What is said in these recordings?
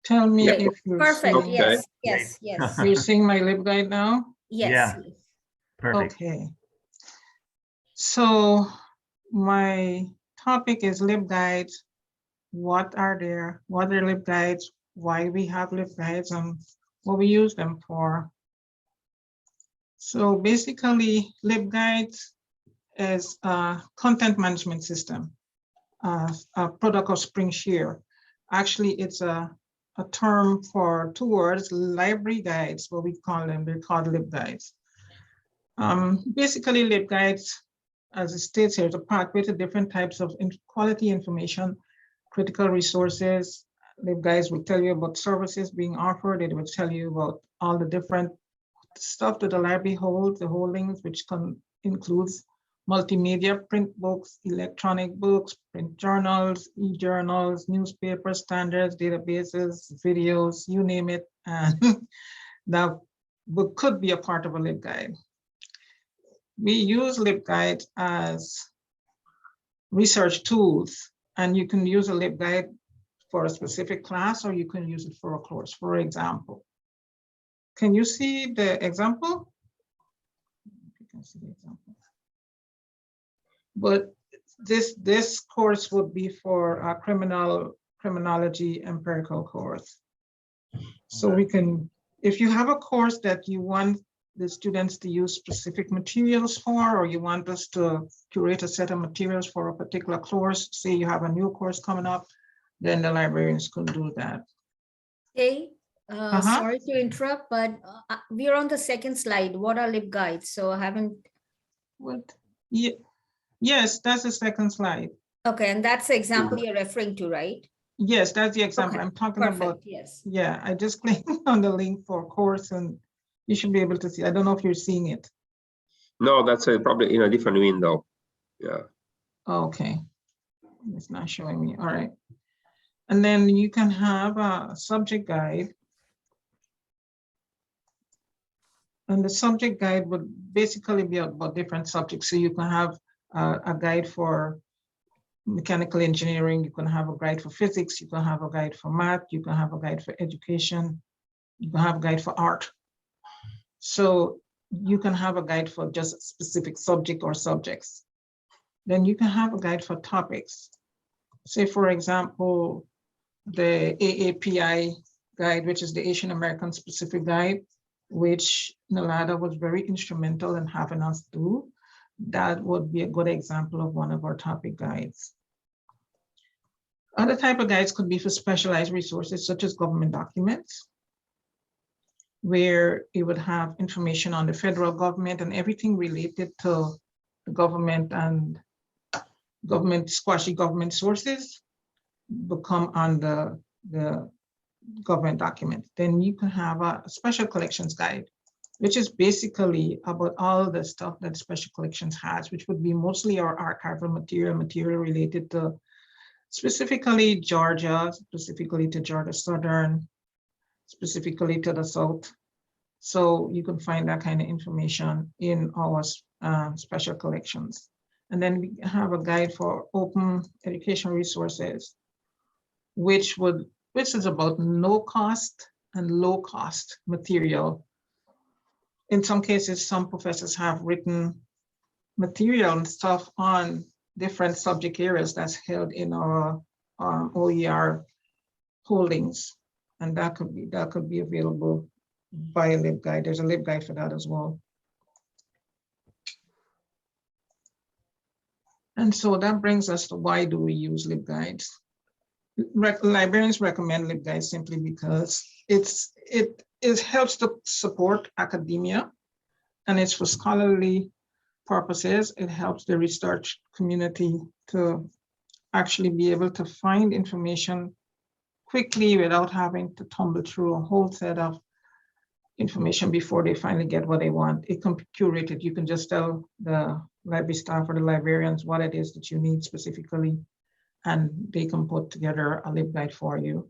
Tell me Yeah. if you're Perfect. seeing, Yes, yes, yes. you're seeing my LibGuide now? Yes. Yeah. Yes. Perfect. Okay. So my topic is LibGuides. What are there? What are LibGuides? Why we have LibGuides and what we use them for. So basically, LibGuides is a content management system, a product of SpringShare. Actually, it's a term for two words, library guides, what we call them. They're called LibGuides. Basically, LibGuides, as it states here, is a pathway to different types of quality information, critical resources. LibGuides will tell you about services being offered. It will tell you about all the different stuff that the library holds, the holdings, which includes multimedia, print books, electronic books, print journals, e-journals, newspapers, standards, databases, videos, you name it. And that book could be a part of a LibGuide. We use LibGuide as research tools, and you can use a LibGuide for a specific class, or you can use it for a course. For example, can you see the example? You can see the example. But this course would be for a criminology empirical course. So we can, if you have a course that you want the students to use specific materials for, or you want us to curate a set of materials for a particular course, say you have a new course coming up, then the librarians could do that. Okay. Sorry to interrupt, but we're on the second slide. What are LibGuides? So I haven't. What? Yeah. Yes, that's the second slide. Okay, and that's the example you're referring to, right? Yes, that's the example Okay, I'm talking perfect, about. yes. Yeah, I just clicked on the link for course and you should be able to see. I don't know if you're seeing it. No, that's probably in a different window. Yeah. Okay. It's not showing me. All right. And then you can have a subject guide. And the subject guide would basically be about different subjects. So you can have a guide for mechanical engineering, you can have a guide for physics, you can have a guide for math, you can have a guide for education, you can have a guide for art. So you can have a guide for just a specific subject or subjects. Then you can have a guide for topics. Say, for example, the AAPI guide, which is the Asian American Specific Guide, which NALADA was very instrumental in having us do. That would be a good example of one of our topic guides. Other type of guides could be for specialized resources, such as government documents, where it would have information on the federal government and everything related to the government and squashy government sources become on the government document. Then you can have a special collections guide, which is basically about all the stuff that special collections has, which would be mostly our archival material related to specifically Georgia, specifically to Georgia Southern, specifically to the South. So you can find that kind of information in our special collections. And then we have a guide for open education resources, which is about no cost and low cost material. In some cases, some professors have written material and stuff on different subject areas that's held in our OER holdings, and that could be available by a LibGuide. There's a LibGuide for that as well. And so that brings us to why do we use LibGuides? Librarians recommend LibGuides simply because it helps to support academia, and it's for scholarly purposes. It helps the research community to actually be able to find information quickly without having to tumble through a whole set of information before they finally get what they want. It can be curated. You can just tell the library staff or the librarians what it is that you need specifically, and they can put together a LibGuide for you.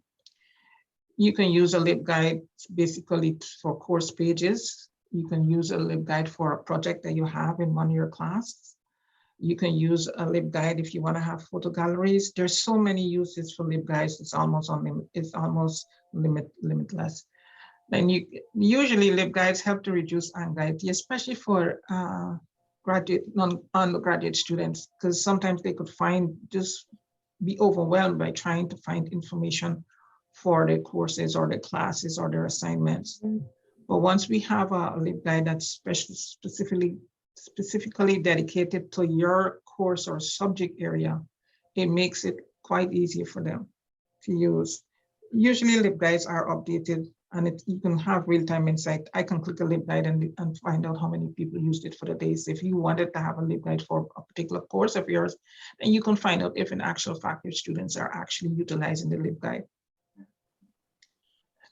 You can use a LibGuide basically for course pages. You can use a LibGuide for a project that you have in one of your classes. You can use a LibGuide if you want to have photo galleries. There's so many uses for LibGuides. It's almost limitless. And usually LibGuides help to reduce anxiety, especially for undergraduate students, because sometimes they could just be overwhelmed by trying to find information for their courses or their classes or their assignments. But once we have a LibGuide that's specifically dedicated to your course or subject area, it makes it quite easier for them to use. Usually LibGuides are updated, and you can have real-time insight. I can click a LibGuide and find out how many people used it for the day. So if you wanted to have a LibGuide for a particular course of yours, then you can find out if in actual fact your students are actually utilizing the LibGuide.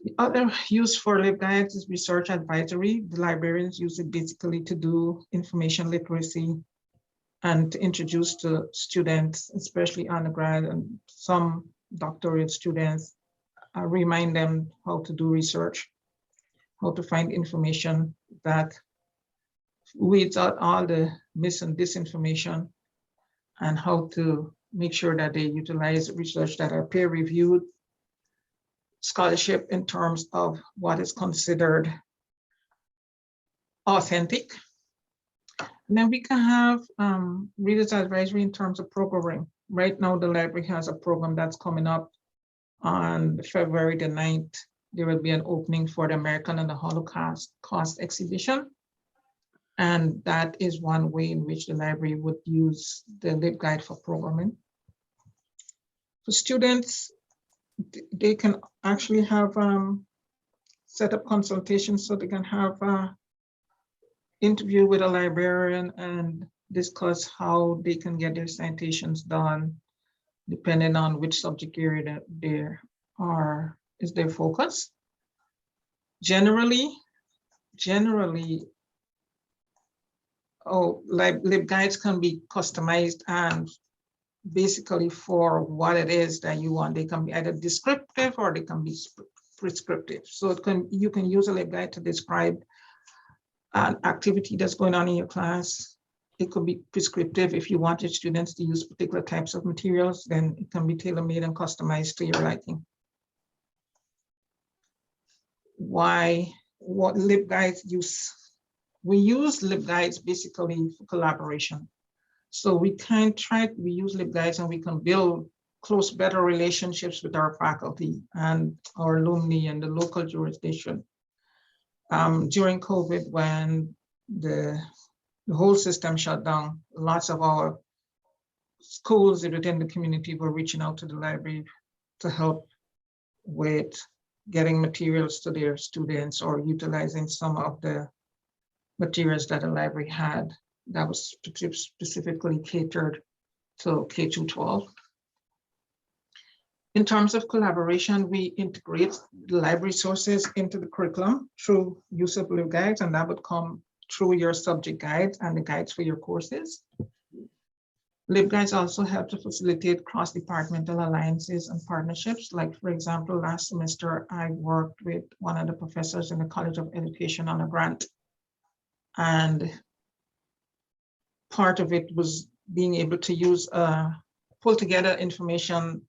The other use for LibGuides is research advisory. The librarians use it basically to do information literacy and to introduce to students, especially undergrad and some doctorate students, remind them how to do research, how to find information that weeds out all the mis and disinformation, and how to make sure that they utilize research that are peer-reviewed, scholarship in terms of what is considered authentic. And then we can have readers advisory in terms of programming. Right now, the library has a program that's coming up on February the 9th. There will be an opening for the American and the Holocaust exhibition. And that is one way in which the library would use the LibGuide for programming. For students, they can actually have set up consultations, so they can have an interview with a librarian and discuss how they can get their citations done, depending on which subject area that is their focus. Generally, LibGuides can be customized and basically for what it is that you want. They can be either descriptive or they can be prescriptive. So you can use a LibGuide to describe an activity that's going on in your class. It could be prescriptive. If you want your students to use particular types of materials, then it can be tailor-made and customized to your liking. What LibGuides use? We use LibGuides basically for collaboration. So we use LibGuides and we can build close, better relationships with our faculty and our alumni and the local jurisdiction. During COVID, when the whole system shut down, lots of our schools within the community were reaching out to the library to help with getting materials to their students or utilizing some of the materials that the library had that was specifically catered to K-12. In terms of collaboration, we integrate the library sources into the curriculum through use of LibGuides, and that would come through your subject guides and the guides for your courses. LibGuides also help to facilitate cross-departmental alliances and partnerships. Like, for example, last semester, I worked with one of the professors in the College of Education on a grant. And part of it was being able to pull together information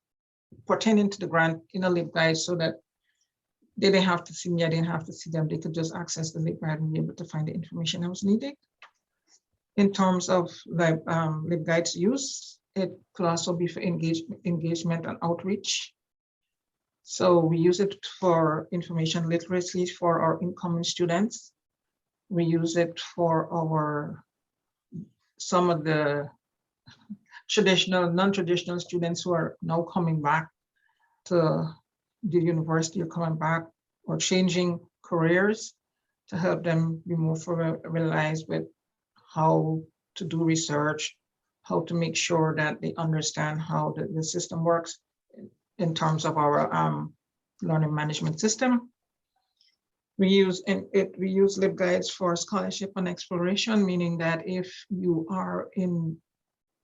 pertaining to the grant in a LibGuide so that they didn't have to see me, I didn't have to see them. They could just access the LibGuide and be able to find the information that was needed. In terms of LibGuides use, it could also be for engagement and outreach. So we use it for information literacy for our incoming students. We use it for some of the traditional, non-traditional students who are now coming back to the university or coming back or changing careers, to help them be more familiarized with how to do research, how to make sure that they understand how the system works in terms of our learning management system. We use LibGuides for scholarship and exploration, meaning that if you are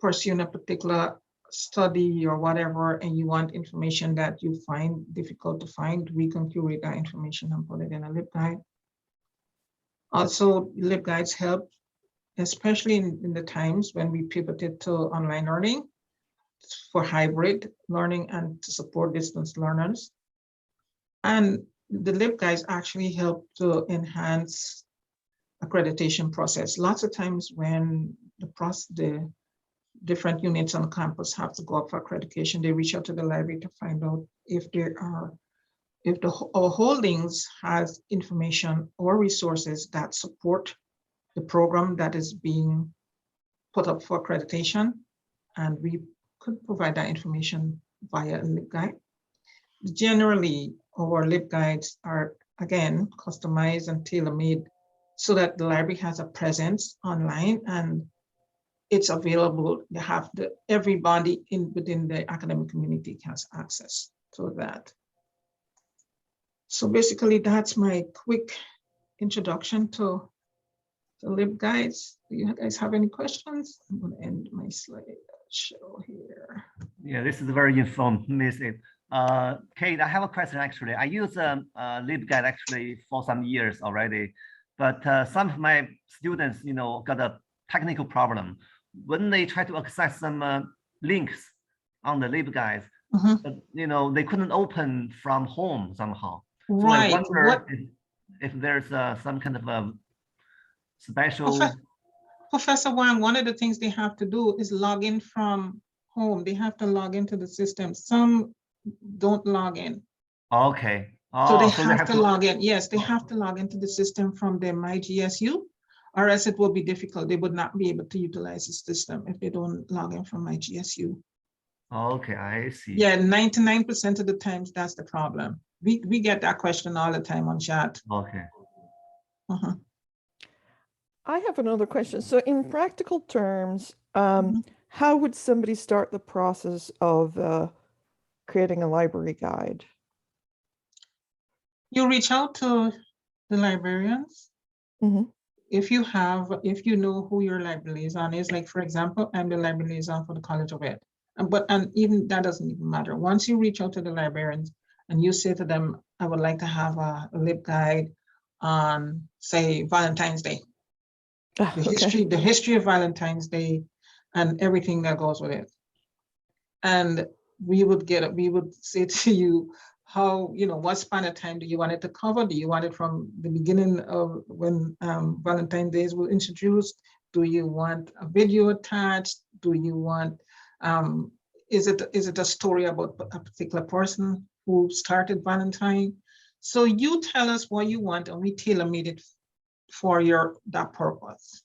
pursuing a particular study or whatever, and you want information that you find difficult to find, we can curate that information and put it in a LibGuide. Also, LibGuides help especially in the times when we pivoted to online learning for hybrid learning and to support distance learners. And the Libguides actually help to enhance accreditation process. Lots of times when the different units on campus have to go up for accreditation, they reach out to the library to find out if our holdings has information or resources that support the program that is being put up for accreditation, and we could provide that information via a LibGuide. Generally, our LibGuides are, again, customized and tailor-made so that the library has a presence online and it's available. They have everybody within the academic community has access to that. So basically, that's my quick introduction to the LibGuides. Do you guys have any questions? I'm going to end my slideshow here. Yeah, this is very informative. Kate, I have a question actually. I use LibGuide actually for some years already, but some of my students, got a technical problem. When they try to access some links on the LibGuides, they couldn't open from home somehow. So I wonder if there's some kind of a special. Professor Wang, one of the things they have to do is log in from home. They have to log into the system. Some don't log in. Okay. So they have to log in. Yes, they have to log into the system from their MyGSU, or else it will be difficult. They would not be able to utilize the system if they don't log in from MyGSU. Okay, I see. Yeah, 99% of the times that's the problem. We get that question all the time on chat. Okay. I have another question. So in practical terms, how would somebody start the process of creating a library guide? You reach out to the librarians. If you know who your library liaison is, like for example, I'm the library liaison for the College of Ed. And even that doesn't even matter. Once you reach out to the librarians and you say to them, I would like to have a LibGuide on, say, Valentine's Day. The history of Valentine's Day and everything that goes with it. And we would say to you, what span of time do you want it to cover? Do you want it from the beginning of when Valentine's Day was introduced? Do you want a video attached? Do you want, is it a story about a particular person who started Valentine? So you tell us what you want and we tailor-made it for that purpose.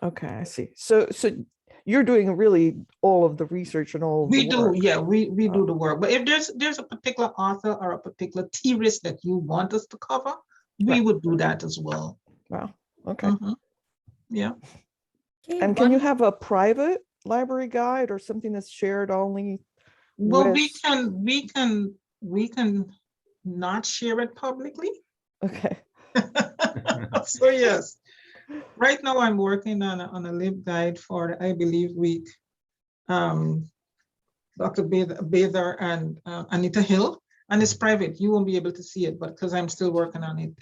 Okay, I see. So you're doing really all of the research and all of the work. Yeah, we do the work. But if there's a particular author or a particular theorist that you want us to cover, we would do that as well. Wow. Okay. Yeah. And can you have a private library guide or something that's shared only? Well, we can not share it publicly. Okay. So yes, right now I'm working on a LibGuide for the I Believe Week. Dr. Bather and Anita Hill, and it's private. You won't be able to see it, but because I'm still working on it,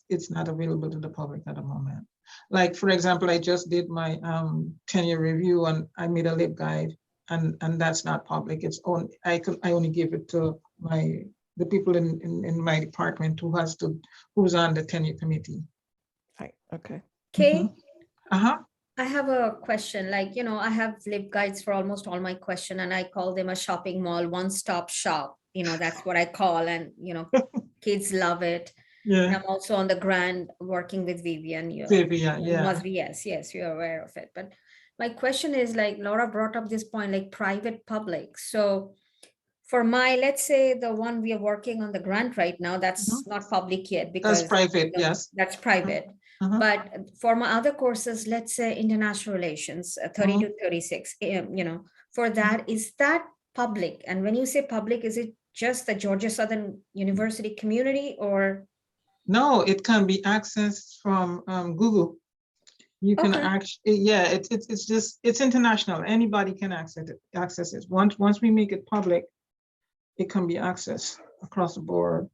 it's not available to the public at the moment. Like for example, I just did my tenure review and I made a LibGuide, and that's not public. It's on. I only give it to the people in my department who's on the tenure committee. Right. Okay. Okay. I have a question. Like, I have LibGuides for almost all my question, and I call them a shopping mall, one-stop shop. That's what I call, and kids love it. Yeah. And I'm also on the grant working with Vivian. Vivian, yeah. Yes, you're aware of it. But my question is, like Laura brought up this point, like private public. So for let's say the one we are working on the grant right now, that's not public yet because that's private. Yes, that's private. But for my other courses, let's say international relations, 30 to 36, for that, is that public? And when you say public, is it just the Georgia Southern University community or? No, it can be accessed from Google. You can actually, it's international. Anybody can access it. Once we make it public, it can be accessed across the board.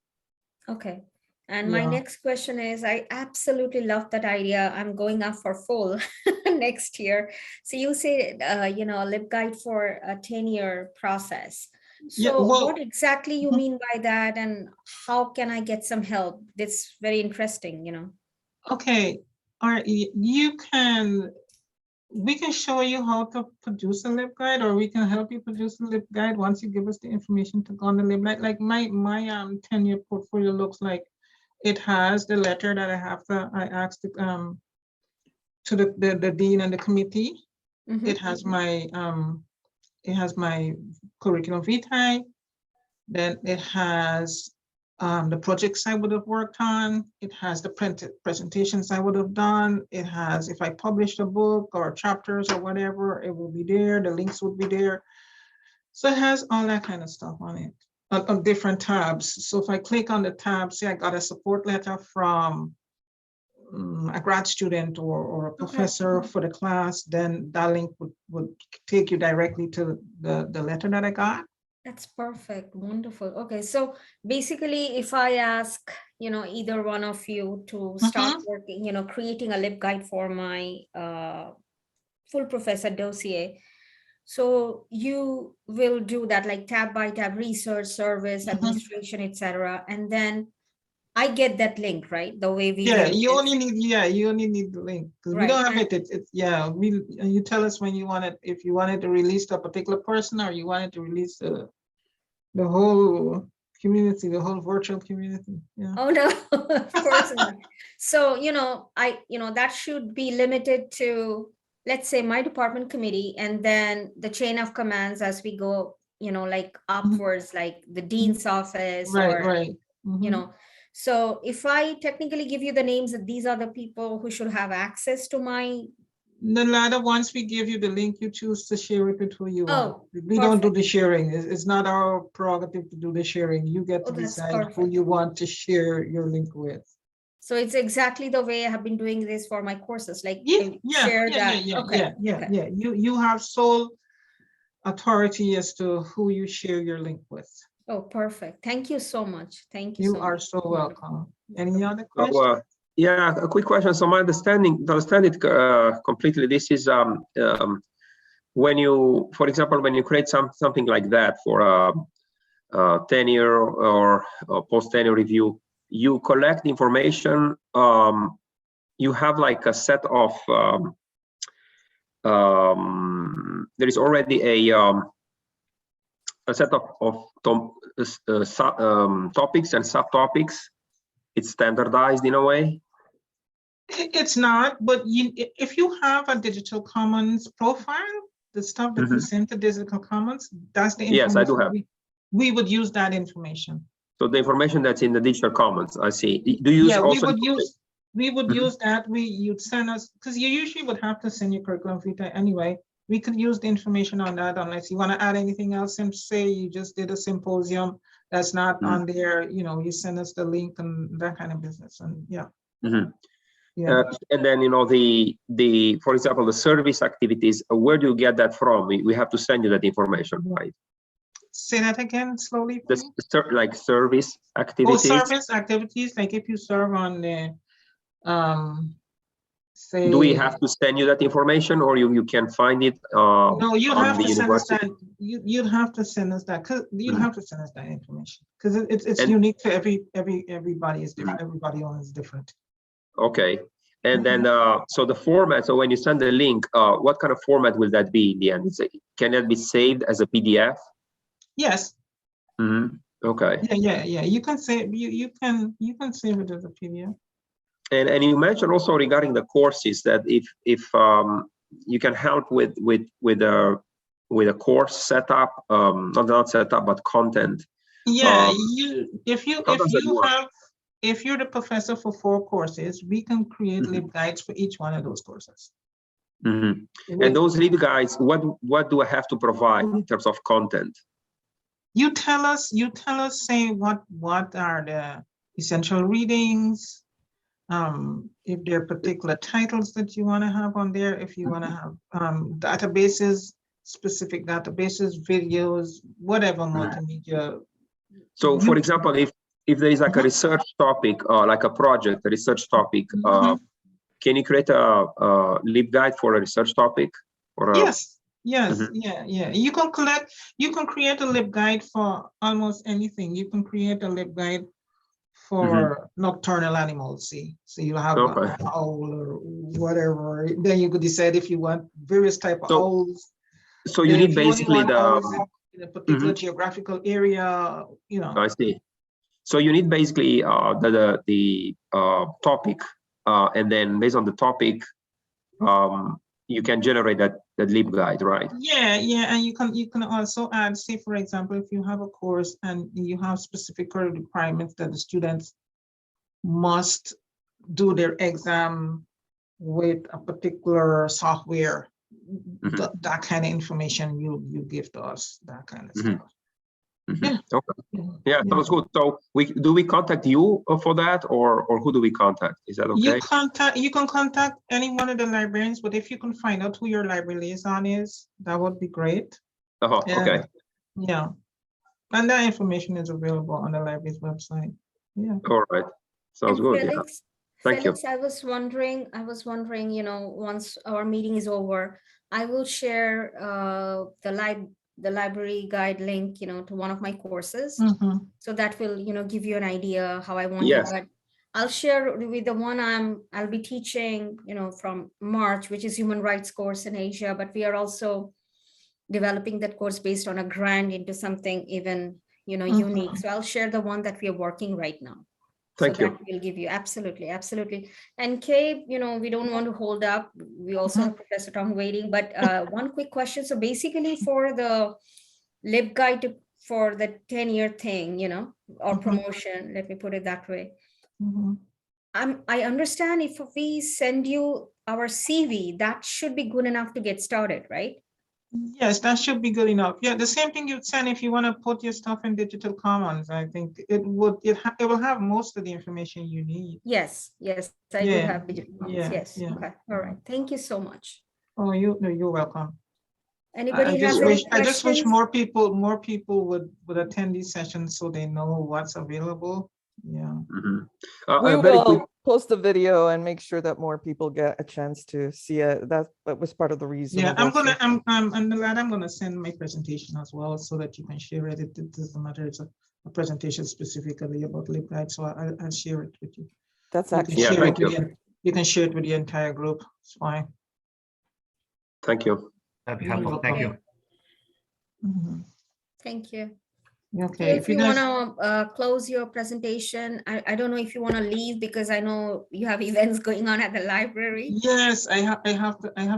Okay. And my Yeah. next question is, I absolutely love that idea. I'm going up for full next year. So you say, you know, a LibGuide for a 10-year process. Yeah, So well, what exactly you mhm. mean by that, and how can I get some help? That's very interesting, you know. Okay, all right, we can show you how to produce a LibGuide, or we can help you produce a LibGuide once you give us the information to go on the LibGuide. Like my 10-year portfolio looks like it has the letter that I asked to the dean and the committee. Mhm. It has my curriculum vitae. Then it has the projects I would have worked on. It has the presentations I would have done. It has, if I published a book or chapters or whatever, it will be there. The links would be there. So it has all that kind of stuff on it, on different tabs. So if I click on the tab, say I got a support letter from a grad student or a professor for the class, then that link would take you directly to the letter that I got. That's perfect. Wonderful. Okay. So basically, if I ask, you know, either one of you to start working, you know, creating a LibGuide for my full professor dossier, so you will do that like tab by tab, research, service, administration, etc. And then I get that link, right? The way we Yeah, did you this. only need the link because we Right, don't have and- it's yeah, you tell us when you want it, if you wanted to release to a particular person or you wanted to release the whole community, the whole virtual community. Yeah. Oh no, of course not. So, you know, that should be limited to, let's say, my department committee, and then the chain of commands as we go, you know, like upwards, like the dean's office, Right, or, right. you know. So if I technically give you the names that these are the people who should have access to my, The latter, once we give you the link, you choose to share it with who you want. oh, We don't do perfect. the sharing. It's not our prerogative to do the sharing. You get to Oh, that's decide who perfect. you want to share your link with. So it's exactly the way I have been doing this for my courses, like Yeah, I share that. yeah. Okay. Okay. Yeah. You have sole authority as to who you share your link with. Oh, perfect. Thank you so much. Thank you You so are much. so welcome. Any other So, questions? yeah, a quick question. So my understanding, to understand it completely, this is when you, for example, when you create something like that for a tenure or post-tenure review, you collect information. You have like a set of there is already a set of topics and subtopics. It's standardized in a way. It's not, but if you have a digital commons profile, the stuff that you send to digital commons, that's the information. Yes, I do have. We would use that information. So the information that's in the digital commons, I see. Do you use Yeah, also? we would use that. You'd send us, because you usually would have to send your curriculum vitae anyway. We could use the information on that unless you want to add anything else, and say you just did a symposium that's not on there, you know, you send us the link and that kind of business. And yeah. Yeah. And then, you know, the for example, the service activities, where do you get that from? We have to send you that information, right? Say that again slowly, please. Like service activities. Oh, service activities, like if you serve on the say. Do we have to send you that information, or you can find it? No, you'd have to send us that. You'd have to send us that, because you'd have to send us that information, because it's unique to everybody is different. Everybody else is different. Okay. And then, so the format, so when you send the link, what kind of format will that be in the end? Can that be saved as a PDF? Yes. Okay. Yeah. You can save, you can save it as a PDF. And you mentioned also regarding the courses that if you can help with a course setup, not setup, but content. Yeah, if you're the professor for 4 courses, we can create LibGuides for each one of those courses. And those LibGuides, what do I have to provide in terms of content? You tell us, say what are the essential readings, if there are particular titles that you want to have on there, if you want to have databases, specific databases, videos, whatever multimedia. So, for example, if there is like a research topic or like a project, a research topic, can you create a LibGuide for a research topic? Or a, Yes, yeah. You can create a LibGuide for almost anything. You can create a LibGuide for nocturnal animals. So you'll have an owl or whatever. Then you could decide if you want various type of owls. So you need basically in a particular geographical area, you know. I see. So you need basically the topic, and then based on the topic, you can generate that LibGuide, right? Yeah, and you can also add, say for example, if you have a course and you have specific requirements that the students must do their exam with a particular software, that kind of information you give to us, that kind of stuff. Okay. Yeah, sounds good. So do we contact you for that, or who do we contact? Is that okay? You can contact any one of the librarians, but if you can find out who your library liaison is, that would be great. Okay. Yeah, and that information is available on the library's website. Yeah. All right. Sounds good. Felix, Thank you. I was wondering, you know, once our meeting is over, I will share the library guide link, you know, to one of my courses. So that will, you know, give you an idea how I want it. But I'll share with the one I'll be teaching, you know, from March, which is human rights course in Asia. But we are also developing that course based on a grant into something even, you know, unique. So I'll share the one that we are working right now. Thank you. That will give you absolutely. And Kay, you know, we don't want to hold up. We also have Professor Tong waiting, but one quick question. So basically for the LibGuide for the 10-year thing, you know, or promotion, let me put it that way. I understand if we send you our CV, that should be good enough to get started, right? Yes, that should be good enough. Yeah, the same thing you'd send if you want to put your stuff in digital commons. I think it will have most of the information you need. Yes, I do have digital commons. Yes. Okay. All right. Thank you so much. Oh, you're welcome. Anybody have any questions? I just wish more people would attend these sessions so they know what's available. Yeah. We will post the video and make sure that more people get a chance to see it. That was part of the reason. Yeah, I'm gonna send my presentation as well so that you can share it. It doesn't matter. It's a presentation specifically about LibGuide, so I'll share it with you. That's actually you can share it with the entire group. It's fine. Thank you. That'd be helpful. Thank you. Thank you. Okay. If you want to close your presentation, I don't know if you want to leave because I know you have events going on at the library. Yes, I have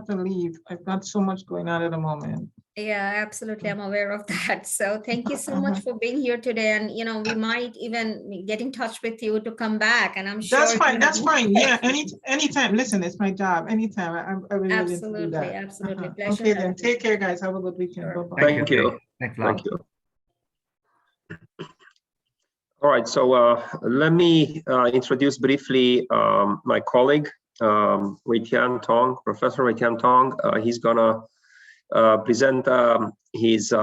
to leave. I've got so much going on at the moment. Yeah, absolutely. I'm aware of that. So thank you so much for being here today. And, you know, we might even get in touch with you to come back. And I'm sure that's fine. Yeah, anytime. Listen, it's my job. Anytime. I'm really willing to do that. Absolutely. Pleasure. Okay, then take care, guys. Have a good weekend. Sure. Bye-bye. Thank you. Thanks a lot. Thank you. All right, so let me introduce briefly my colleague, Weitian Tong, Professor Weitian Tong. He's gonna present his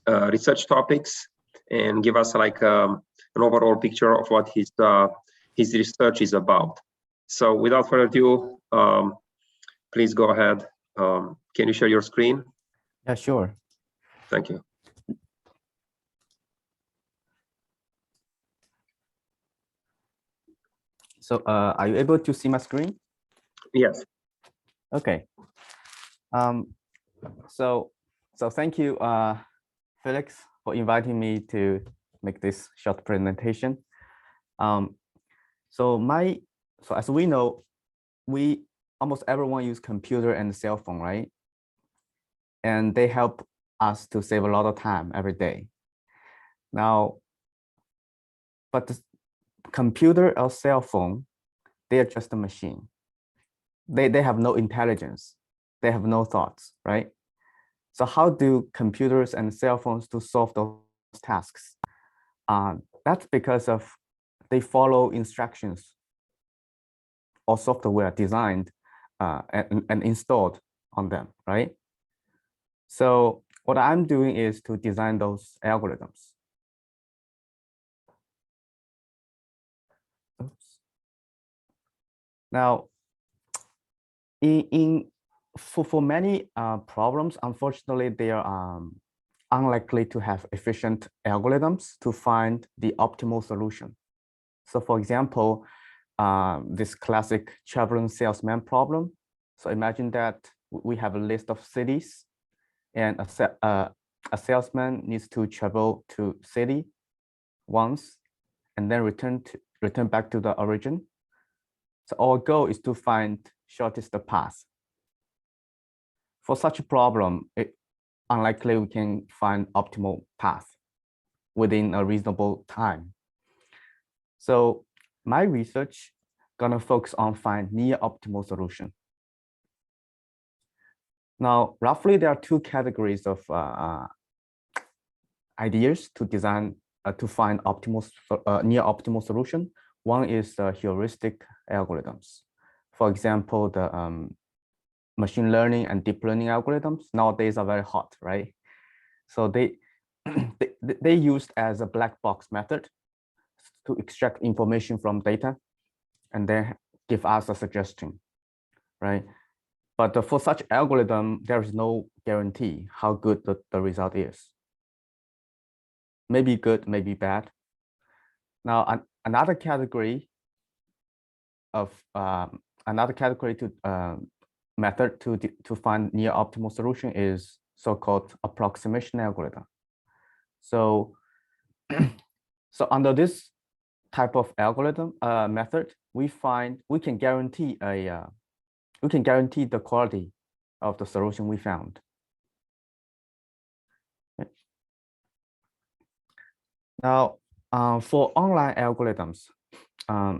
research topics and give us like an overall picture of what his research is about. So without further ado, please go ahead. Can you share your screen? Yeah, sure. Thank you. So are you able to see my screen? Yes. Okay. So thank you, Felix, for inviting me to make this short presentation. So as we know, almost everyone use computer and cell phone, right? And they help us to save a lot of time every day. Now, but the computer or cell phone, they are just a machine. They have no intelligence. They have no thoughts, right? So how do computers and cell phones to solve those tasks? That's because of they follow instructions or software designed and installed on them, right? So what I'm doing is to design those algorithms. oops. Now, for many problems, unfortunately, they are unlikely to have efficient algorithms to find the optimal solution. So for example, this classic traveling salesman problem. So imagine that we have a list of cities and a salesman needs to travel to city once and then return back to the origin. So our goal is to find shortest path. For such a problem, unlikely we can find optimal path within a reasonable time. So my research gonna focus on find near optimal solution. Now, roughly there are two categories of ideas to design to find optimal near optimal solution. One is heuristic algorithms. For example, the machine learning and deep learning algorithms nowadays are very hot, right? So they they used as a black box method to extract information from data and then give us a suggestion, right? But for such algorithm, there is no guarantee how good the result is. Maybe good, maybe bad. Now, another category of method to find near optimal solution is so-called approximation algorithm. So, so under this type of algorithm method, we can guarantee the quality of the solution we found. Okay. Now, for online algorithms,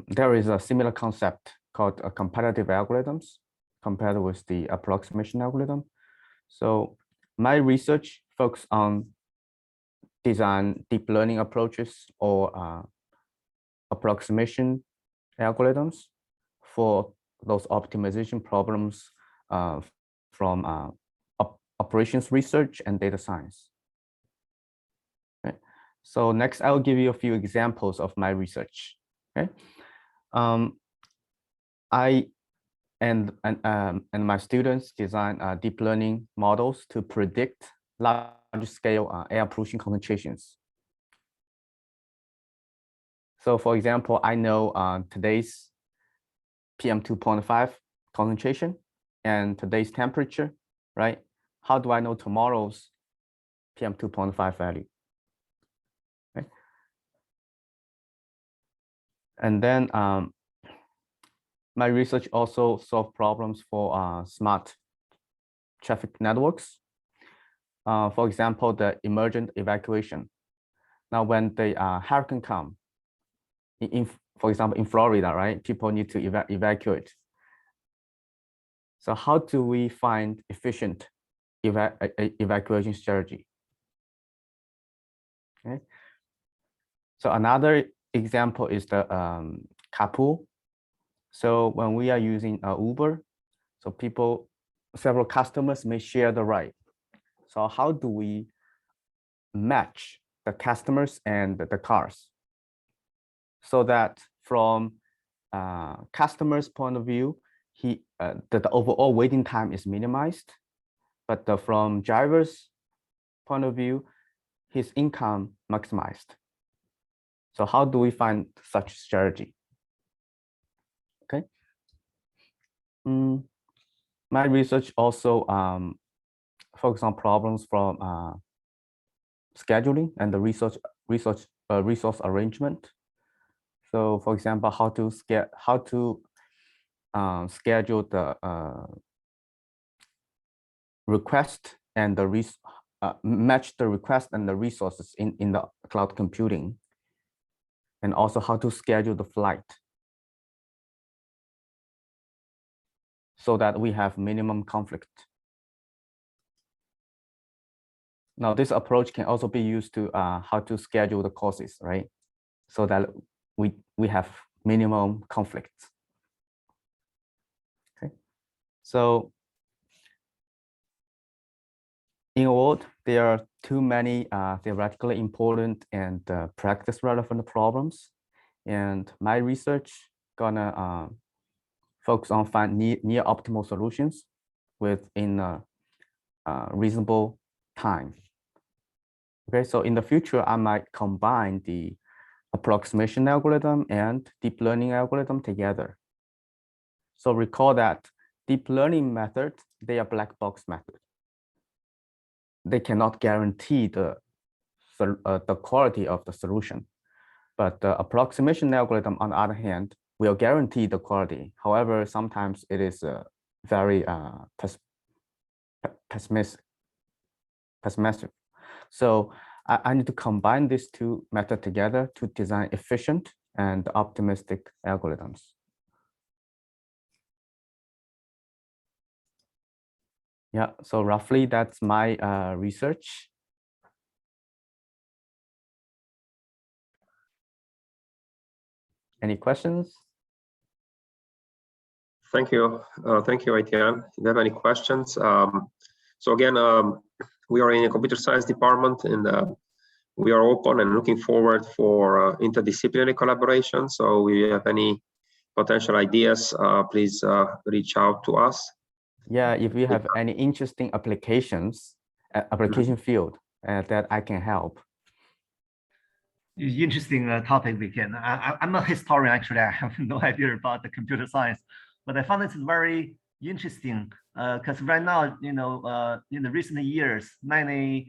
there is a similar concept called competitive algorithms compared with the approximation algorithm. So my research focuses on design deep learning approaches or approximation algorithms for those optimization problems from operations research and data science. Okay. So next, I'll give you a few examples of my research. Okay. I and my students design deep learning models to predict large-scale air pollution concentrations. So for example, I know today's PM 2.5 concentration and today's temperature, right? How do I know tomorrow's PM 2.5 value? Okay. And then my research also solve problems for smart traffic networks. For example, the emergent evacuation. Now, when the hurricane come, for example, in Florida, right, people need to evacuate. So how do we find efficient evacuation strategy? Okay. So another example is the carpool. So when we are using Uber, so several customers may share the ride. So how do we match the customers and the cars so that from customer's point of view, the overall waiting time is minimized, but from driver's point of view, his income maximized. So how do we find such strategy? Okay. My research also focus on problems from scheduling and the resource arrangement. So, for example, how to schedule the request and the match the request and the resources in the cloud computing, and also how to schedule the flight so that we have minimum conflict. Now, this approach can also be used to how to schedule the courses, right? So that we have minimum conflicts. Okay, so in a word, there are too many theoretically important and practice relevant problems, And my research gonna focus on find near optimal solutions within a reasonable time. Okay, so in the future, I might combine the approximation algorithm and deep learning algorithm together. So recall that deep learning methods, they are black box methods. They cannot guarantee the quality of the solution. But the approximation algorithm, on the other hand, will guarantee the quality. However, sometimes it is very pessimistic. So I need to combine these two methods together to design efficient and optimistic algorithms. Yeah, so roughly that's my research. Any questions? Thank you, Weitian. If you have any questions, so again, we are in a computer science department, and we are open and looking forward for interdisciplinary collaboration. So if you have any potential ideas, please reach out to us. Yeah, if you have any interesting application field that I can help. Interesting topic, Weitian. I'm a historian, actually. I have no idea about the computer science, but I found this very interesting because right now, in the recent years, many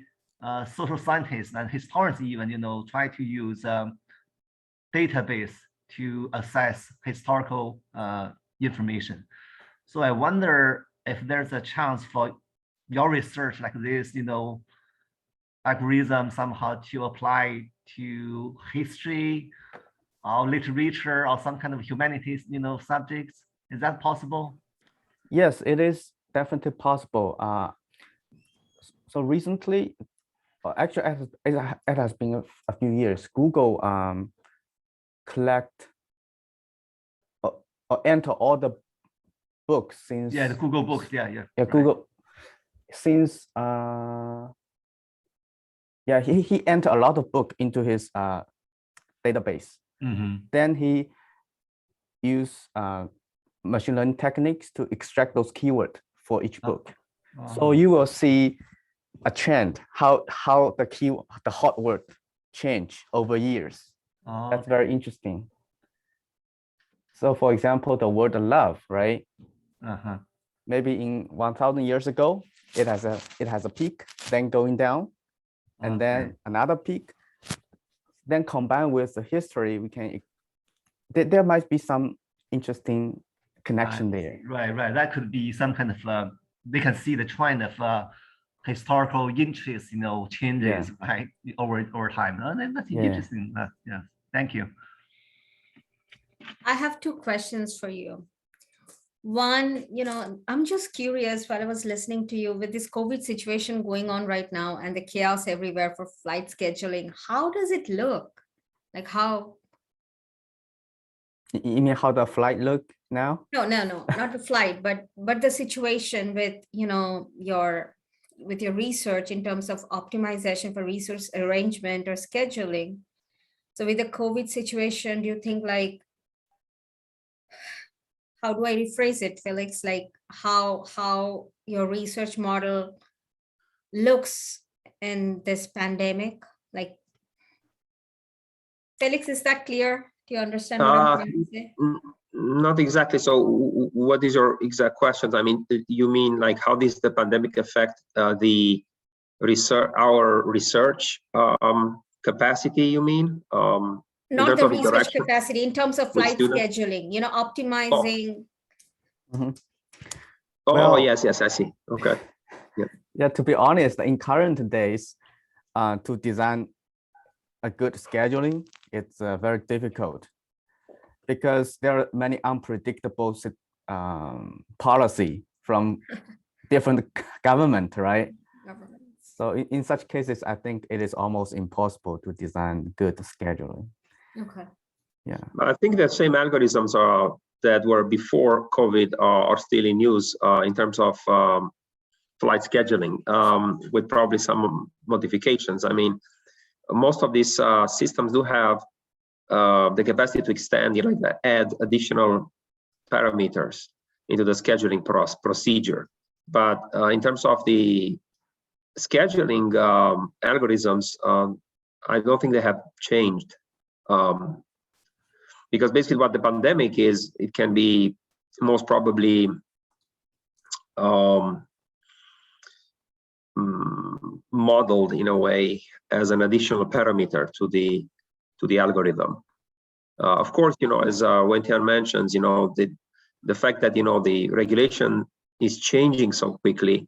social scientists and historians even, try to use database to assess historical information. So I wonder if there's a chance for your research like this, algorithm somehow to apply to history or literature or some kind of humanities, subjects. Is that possible? Yes, it is definitely possible. So recently, actually, it has been a few years. Google collect or enter all the books since the Google books. Yeah, Google since he entered a lot of book into his database. Then he used machine learning techniques to extract those keywords for each book. So you will see a trend how the hot word change over years. That's very interesting. So for example, the word love, right? Maybe in 1,000 years ago, it has a peak, then going down, and then another peak. Then combined with the history, we can there might be some interesting connection there. Right. That could be some kind of they can see the trend of historical interest, changes right over time. That's interesting. Yeah. Thank you. I have two questions for you. One, I'm just curious while I was listening to you with this COVID situation going on right now and the chaos everywhere for flight scheduling, how does it look? Like how? You mean how the flight look now? No, not the flight, but the situation with, your research in terms of optimization for resource arrangement or scheduling. So with the COVID situation, do you think how do I rephrase it, Felix? Like how your research model looks in this pandemic? Like, Felix, is that clear? Do you understand what I'm trying to say? Not exactly. So what is your exact questions? I mean, you mean like how does the pandemic affect the research, our research capacity, you mean? Not the research capacity, in terms of flight scheduling, optimizing. Well, yes, I see. Okay. Yeah, to be honest, in current days, to design a good scheduling, it's very difficult because there are many unpredictable policy from different government, right? So in such cases, I think it is almost impossible to design good scheduling. Okay. Yeah. I think the same algorithms that were before COVID are still in use in terms of flight scheduling, with probably some modifications. I mean, most of these systems do have the capacity to extend, add additional parameters into the scheduling procedure. But in terms of the scheduling algorithms, I don't think they have changed. Because basically what the pandemic is, it can be most probably modeled in a way as an additional parameter to the algorithm. Of course, as Weitian mentions, the fact that the regulation is changing so quickly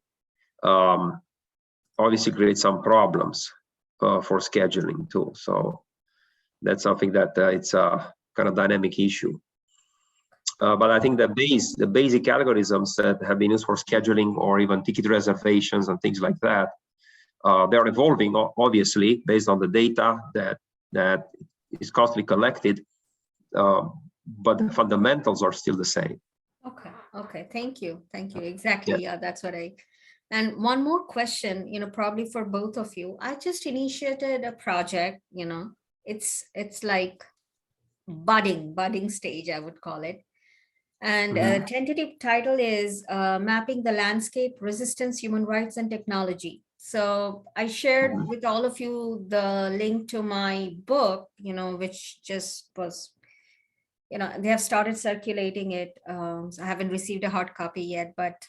obviously creates some problems for scheduling too. So that's something that it's a kind of dynamic issue. But I think the basic algorithms that have been used for scheduling or even ticket reservations and things like that, they're evolving, obviously, based on the data that is constantly collected, but the fundamentals are still the same. Okay, thank you. Exactly, yeah, that's what and one more question, probably for both of you. I just initiated a project, it's like budding stage, I would call it. And tentative title is Mapping the Landscape, Resistance, Human Rights, and Technology. So I shared with all of you the link to my book, which just was, they have started circulating it. So I haven't received a hard copy yet, but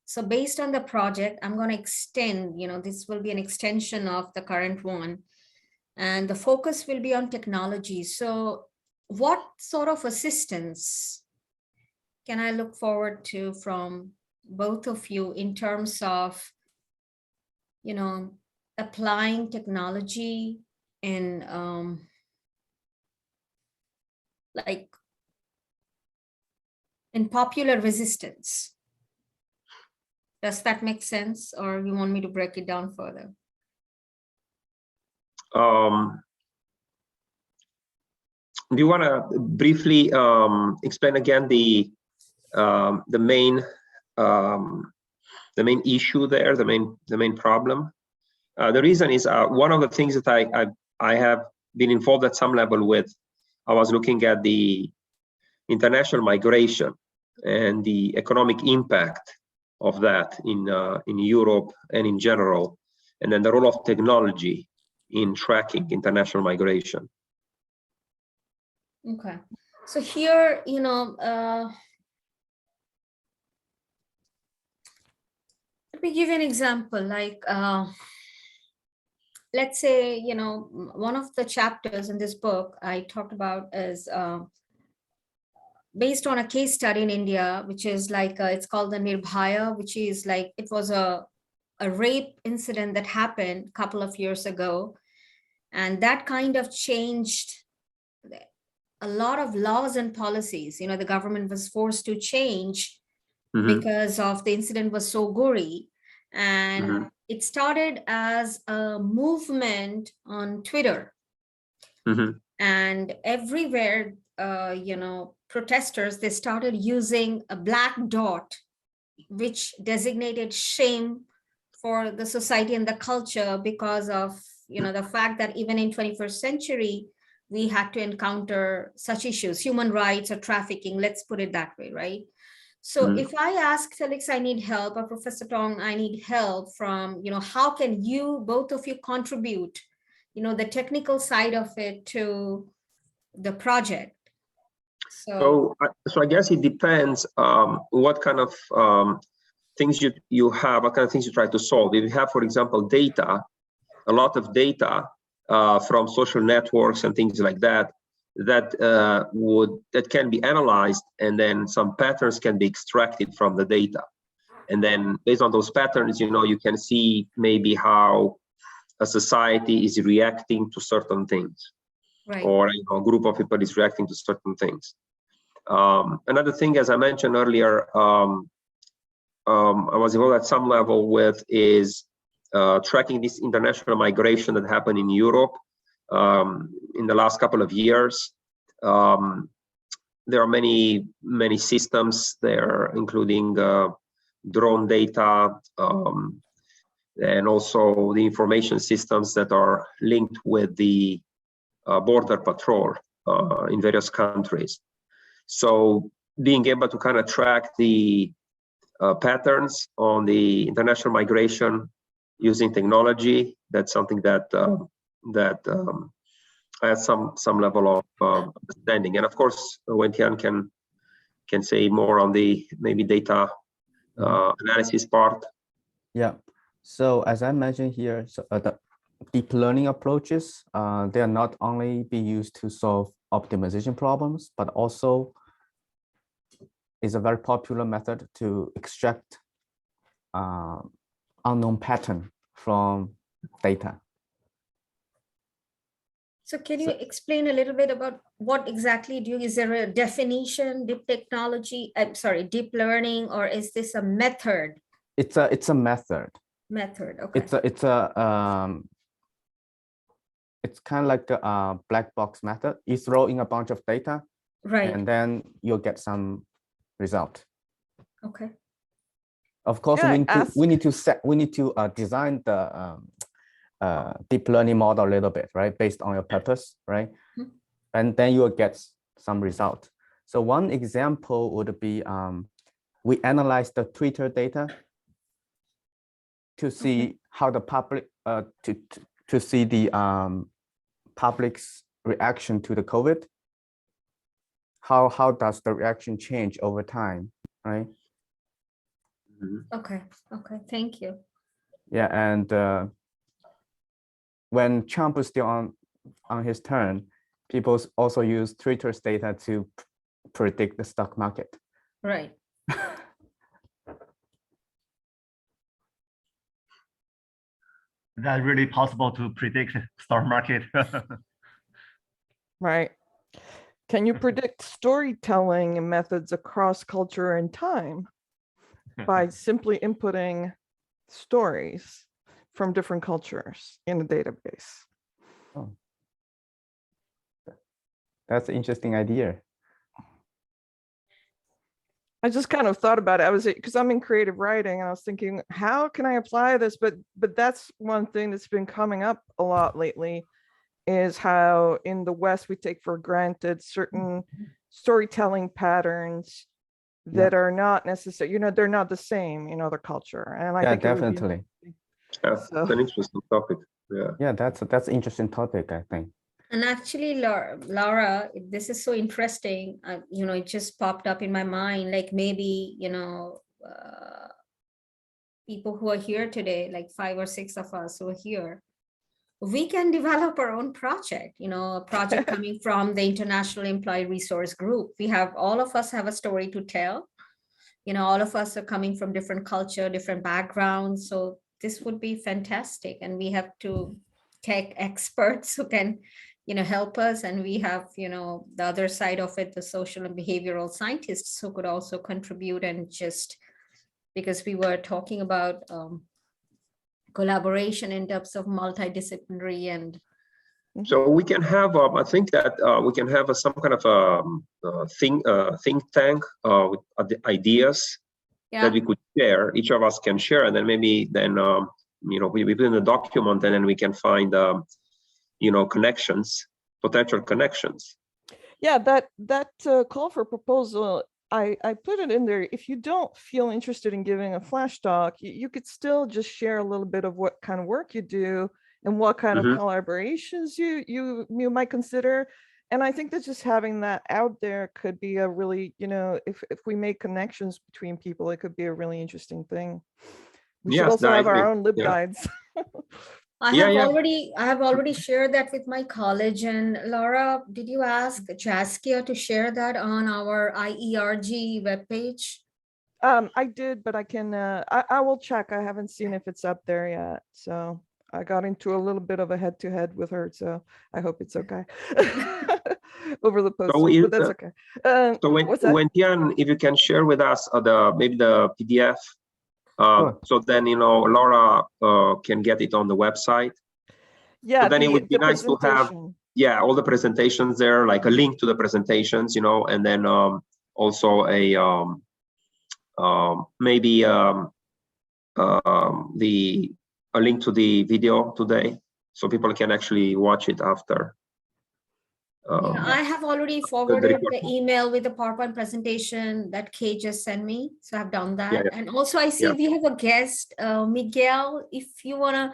so based on the project, I'm going to extend, this will be an extension of the current one. And the focus will be on technology. So what sort of assistance can I look forward to from both of you in terms of, applying technology in in popular resistance? Does that make sense, or you want me to break it down further? Do you want to briefly explain again the main issue there, the main problem? The reason is one of the things that I have been involved at some level with. I was looking at the international migration and the economic impact of that in Europe and in general, and then the role of technology in tracking international migration. Okay, so here, let me give you an example. Like, let's say, one of the chapters in this book I talked about is based on a case study in India, which is like, it's called the Nirbhaya, which is like, it was a rape incident that happened a couple of years ago. And that kind of changed a lot of laws and policies. The government was forced to change because of the incident was so gory. And it started as a movement on Twitter. And everywhere, protesters, they started using a black dot, which designated shame for the society and the culture because of, the fact that even in 21st century, we had to encounter such issues, human rights or trafficking, let's put it that way, right? So if I ask Felix, I need help, or Professor Tong, I need help from, how can you, both of you, contribute, the technical side of it to the project? So I guess it depends what kind of things you have, what kind of things you try to solve. If you have, for example, data, a lot of data from social networks and things like that, that can be analyzed, and then some patterns can be extracted from the data. And then based on those patterns, you can see maybe how a society is reacting to certain things, right, or a group of people is reacting to certain things. Another thing, as I mentioned earlier, I was involved at some level with is tracking this international migration that happened in Europe in the last couple of years. There are many systems there, including drone data, and also the information systems that are linked with the border patrol in various countries. So being able to kind of track the patterns on the international migration using technology, that's something that has some level of understanding. And of course, Weitian can say more on the maybe data analysis part. Yeah. So as I mentioned here, so the deep learning approaches, they are not only be used to solve optimization problems, but also is a very popular method to extract unknown pattern from data. So can you explain a little bit about what exactly do you, is there a definition, deep technology, I'm sorry, deep learning, or is this a method? It's a method. Method, okay. It's kind of like the black box method. You throw in a bunch of data, Right. and then you'll get some result. Okay. Of course, we need to design the deep learning model a little bit, right, based on your purpose, right? Mm-hmm. And then you will get some result. So one example would be we analyze the Twitter data to see how the public to see the public's reaction to the COVID. How does the reaction change over time, right? Okay, thank you. Yeah, and when Trump was still on his turn, people also use Twitter's data to predict the stock market. Right. That's really possible to predict stock market. Right. Can you predict storytelling methods across culture and time by simply inputting stories from different cultures in the database? Oh, that's an interesting idea. I just kind of thought about it. Because I'm in creative writing, and I was thinking, how can I apply this? But that's one thing that's been coming up a lot lately, is how in the West we take for granted certain storytelling patterns that are not necessary. They're not the same in other culture. And I think definitely. That's an interesting topic. Yeah, that's an interesting topic, I think. And actually, Laura, this is so interesting. It just popped up in my mind, like maybe, people who are here today, like 5 or 6 of us who are here, we can develop our own project, a project coming from the International Employee Resource Group. All of us have a story to tell. All of us are coming from different culture, different backgrounds. So this would be fantastic. And we have to tech experts who can help us, and we have the other side of it, the social and behavioral scientists who could also contribute. And just because we were talking about collaboration in terms of multidisciplinary, and so we can have I think that we can have some kind of think tank with ideas that we could share. Each of us can share, and then maybe we put in the document, and then we can find connections, potential connections. Yeah, that call for proposal, I put it in there. If you don't feel interested in giving a flash talk, you could still just share a little bit of what kind of work you do and what kind of collaborations you might consider. And I think that just having that out there could be a really, if we make connections between people, it could be a really interesting thing. We should also have our own Libguides. I have already shared that with my college. And Laura, did you ask Jaskia to share that on our IERG webpage? I did, but I can, I will check. I haven't seen if it's up there yet. So I got into a little bit of a head-to-head with her, so I hope it's okay. Over the post, but that's okay. So Weitian, if you can share with us maybe the PDF, so then Laura can get it on the website. Yeah, so then it would be nice to have all the presentations there, like a link to the presentations, and then also a maybe a link to the video today, so people can actually watch it after. Yeah, I have already forwarded the email with the PowerPoint presentation that Kay just sent me. So I've done that. Yeah. And also I see we have a guest, Miguel, if you wanna,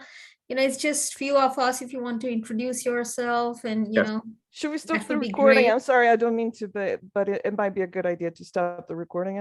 it's just few of us, if you want to introduce yourself and, Yes. Should we stop that the would be recording? great. I'm sorry, I don't mean to, but it might be a good idea to stop the recording.